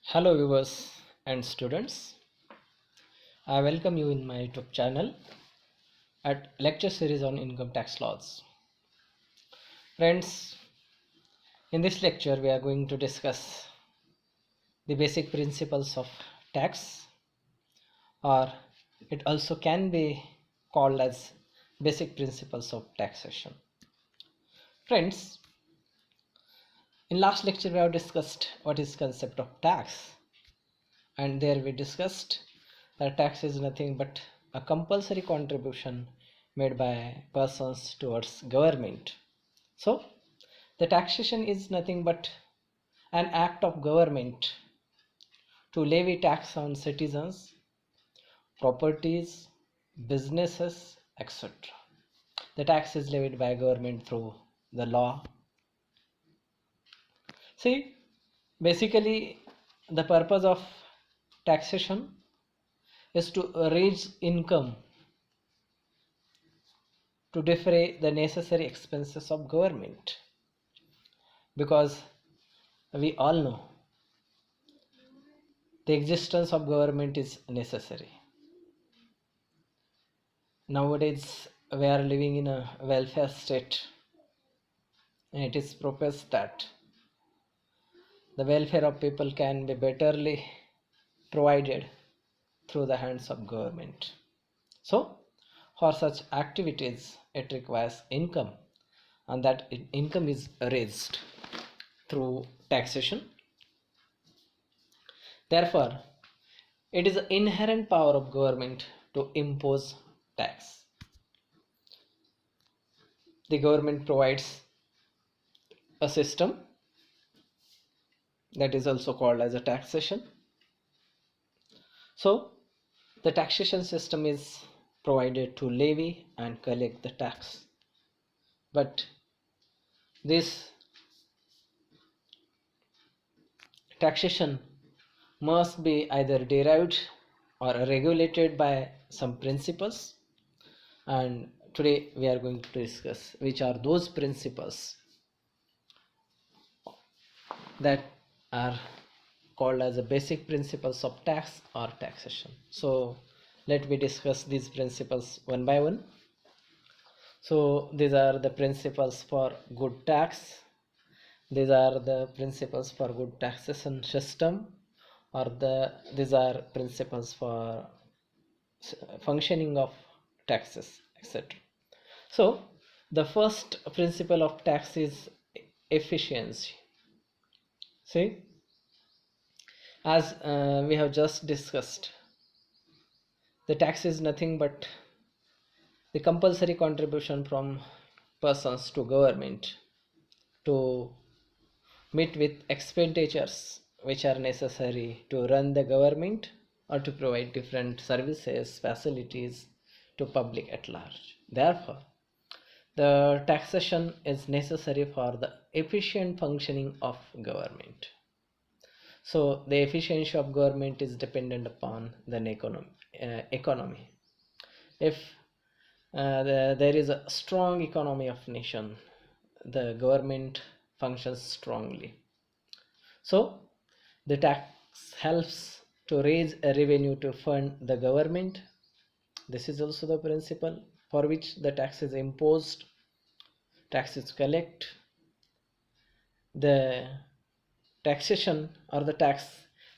Hello viewers and students. I welcome you in my YouTube channel at lecture series on income tax laws. Friends, in this lecture we are going to discuss the basic principles of tax, or it also can be called as basic principles of taxation. Friends, in last lecture we have discussed what is concept of tax, and there we discussed that tax is nothing but a compulsory contribution made by persons towards government. So the taxation is nothing but an act of government to levy tax on citizens, properties, businesses, etc. The tax is levied by government through the law. See, basically the purpose of taxation is to raise income to defray the necessary expenses of government, because we all know the existence of government is necessary. Nowadays we are living in a welfare state, and it is proposed that the welfare of people can be betterly provided through the hands of government. So for such activities it requires income, and that income is raised through taxation. Therefore, it is the inherent power of government to impose tax. The government provides a system that is also called as a taxation. So the taxation system is provided to levy and collect the tax. But this taxation must be either derived or regulated by some principles, and today we are going to discuss which are those principles that are called as the basic principles of tax or taxation. So let me discuss these principles one by one. So these are the principles for good tax. These are the principles for good taxation system, or these are principles for functioning of taxes, etc. So the first principle of tax is efficiency. See, as we have just discussed, the tax is nothing but the compulsory contribution from persons to government to meet with expenditures which are necessary to run the government or to provide different services, facilities to public at large. Therefore, the taxation is necessary for the efficient functioning of government. So the efficiency of government is dependent upon the economy. If there is a strong economy of nation, the government functions strongly. So the tax helps to raise a revenue to fund the government. This is also the principle for which the tax is imposed, tax is collect. The taxation or the tax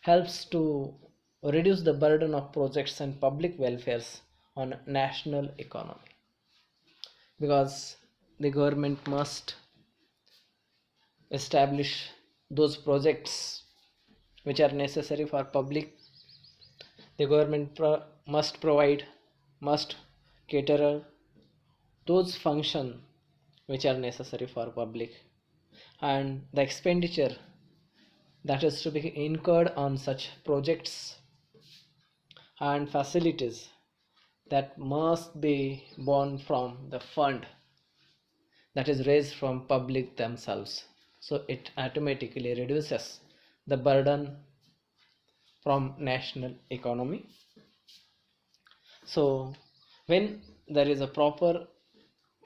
helps to reduce the burden of projects and public welfares on national economy, because the government must establish those projects which are necessary for public. The government must cater those functions which are necessary for public, and the expenditure that is to be incurred on such projects and facilities that must be borne from the fund that is raised from public themselves. So it automatically reduces the burden from national economy. So when there is a proper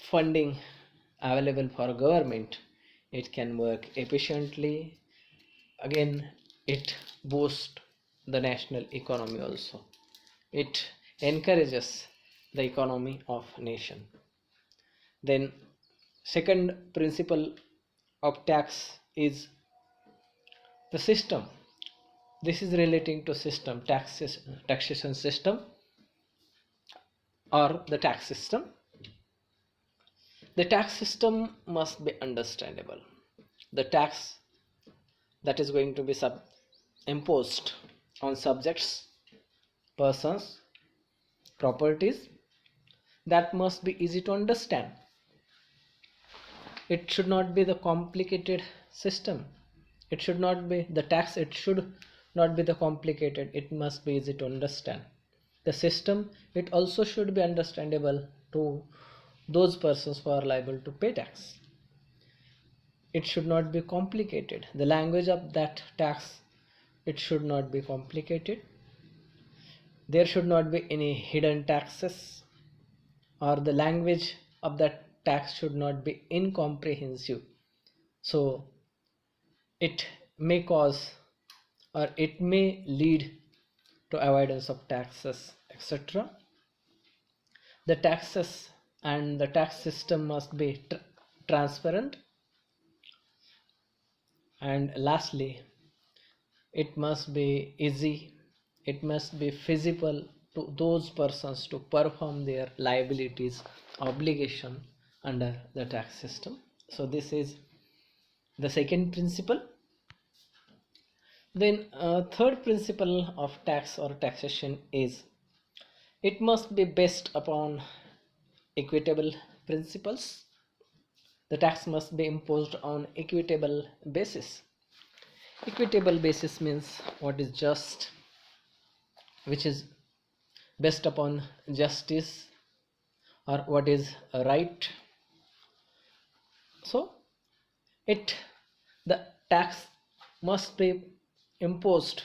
funding available for government, it can work efficiently. Again, it boost the national economy also. It encourages the economy of nation. Then second principle of tax is the system. This is relating to system, taxation system or the tax system. The tax system must be understandable. The tax that is going to be imposed on subjects, persons, properties, that must be easy to understand. It should not be the complicated system. It should not be the tax, it should not be the complicated, it must be easy to understand. The system, it also should be understandable to those persons who are liable to pay tax. It should not be complicated. The language of that tax, it should not be complicated. There should not be any hidden taxes, or the language of that tax should not be incomprehensive. So it may cause or it may lead to avoidance of taxes, etc. The taxes and the tax system must be transparent. And lastly, it must be easy, it must be feasible to those persons to perform their liabilities, obligation under the tax system. So this is the second principle. Then third principle of tax or taxation is it must be based upon equitable principles. The tax must be imposed on equitable basis. Equitable basis means what is just, which is based upon justice, or what is right. So the tax must be imposed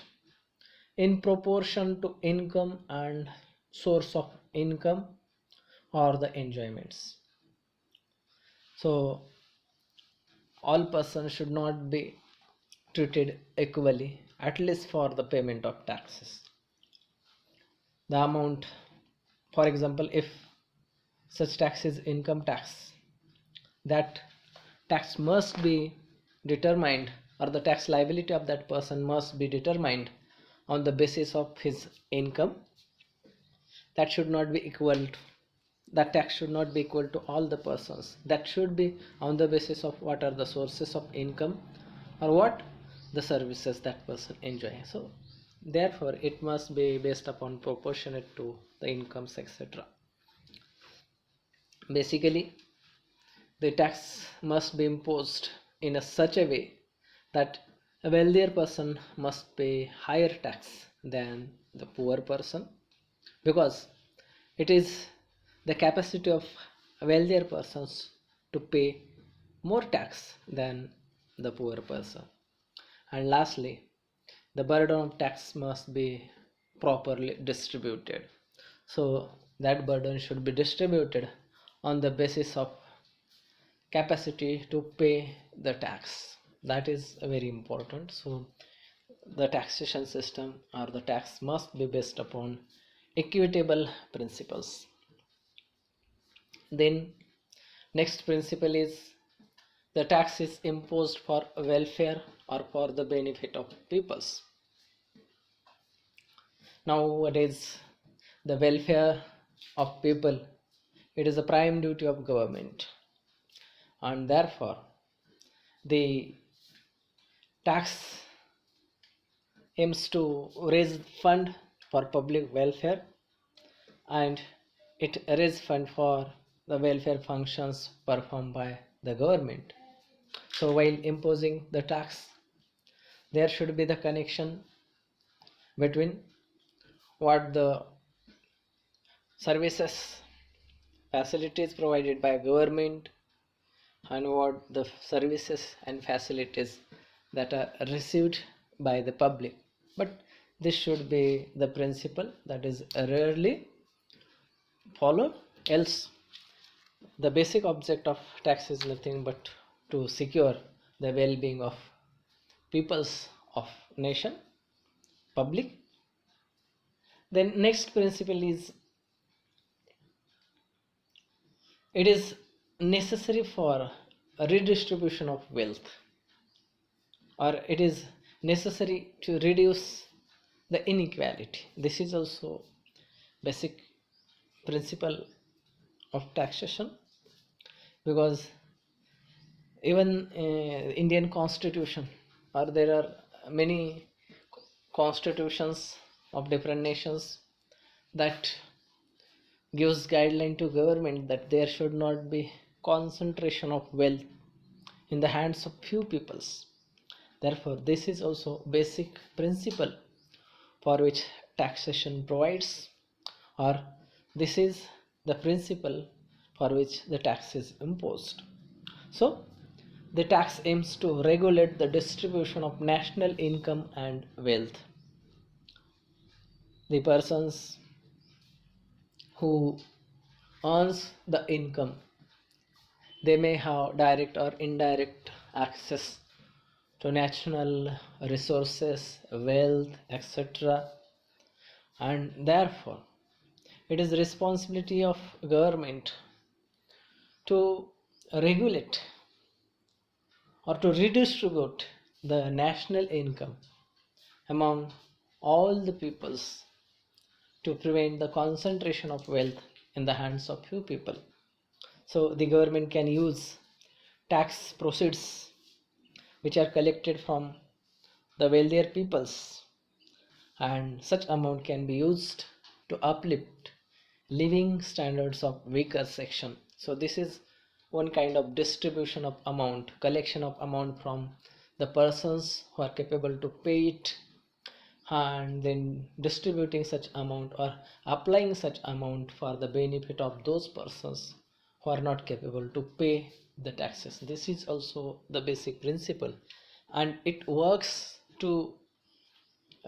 in proportion to income and source of income or the enjoyments. So all persons should not be treated equally, at least for the payment of taxes. The amount, for example, if such tax is income tax, that tax must be determined, or the tax liability of that person must be determined on the basis of his income. That should not be equal to, that tax should not be equal to all the persons. That should be on the basis of what are the sources of income or what the services that person enjoy. So therefore it must be based upon proportionate to the incomes, etc. Basically, the tax must be imposed in such a way that a wealthier person must pay higher tax than the poor person, because it is the capacity of wealthier persons to pay more tax than the poor person. And lastly, the burden of tax must be properly distributed. So that burden should be distributed on the basis of capacity to pay the tax. That is very important. So the taxation system or the tax must be based upon equitable principles. Then next principle is the tax is imposed for welfare or for the benefit of peoples. Nowadays, the welfare of people, it is a prime duty of government, and therefore the tax aims to raise fund for public welfare, and it raise fund for the welfare functions performed by the government. So while imposing the tax, there should be the connection between what the services, facilities provided by government, and what the services and facilities that are received by the public. But this should be the principle that is rarely followed, else the basic object of tax is nothing but to secure the well-being of peoples of nation. public. Then next principle is, it is necessary for a redistribution of wealth, or it is necessary to reduce the inequality. This is also basic principle of taxation, because even Indian constitution, or there are many constitutions of different nations that gives guideline to government that there should not be concentration of wealth in the hands of few peoples. Therefore, this is also basic principle for which taxation provides, or this is the principle for which the tax is imposed. So, the tax aims to regulate the distribution of national income and wealth. The persons who earns the income, they may have direct or indirect access to natural resources, wealth, etc. And therefore, it is the responsibility of government to regulate or to redistribute the national income among all the peoples, to prevent the concentration of wealth in the hands of few people. So the government can use tax proceeds which are collected from the wealthier peoples, and such amount can be used to uplift living standards of weaker section. So this is one kind of distribution of amount, collection of amount from the persons who are capable to pay it, and then distributing such amount or applying such amount for the benefit of those persons who are not capable to pay the taxes. This is also the basic principle, and it works to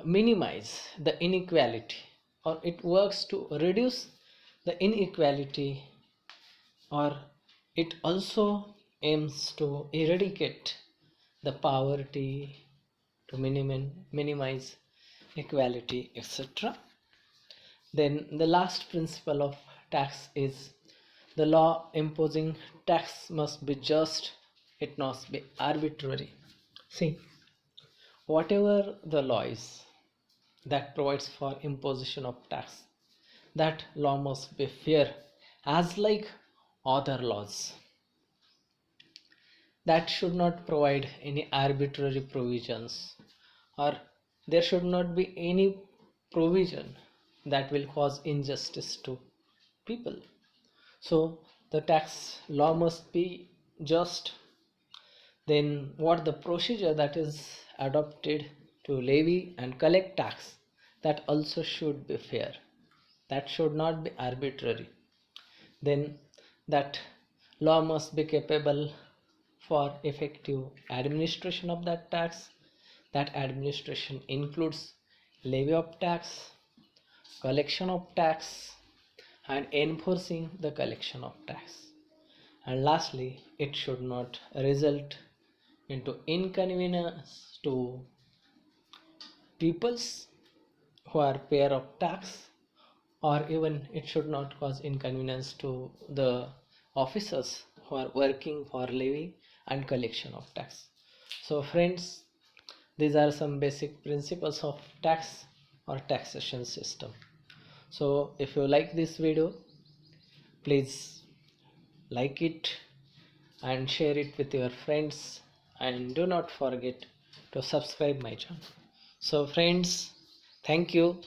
minimize the inequality, or it works to reduce the inequality, or it also aims to eradicate the poverty, to minimize equality, etc. Then the last principle of tax is, the law imposing tax must be just, it must be arbitrary. See, whatever the law is that provides for imposition of tax, that law must be fair, as like other laws. That should not provide any arbitrary provisions, or there should not be any provision that will cause injustice to people. So the tax law must be just. Then what the procedure that is adopted to levy and collect tax, that also should be fair, that should not be arbitrary. Then that law must be capable for effective administration of that tax. That administration includes levy of tax, collection of tax, and enforcing the collection of tax. And lastly, it should not result into inconvenience to peoples who are payer of tax, or even it should not cause inconvenience to the officers who are working for levy and collection of tax. So friends, these are some basic principles of tax or taxation system. So if you like this video, please like it and share it with your friends, and do not forget to subscribe my channel. So friends, thank you.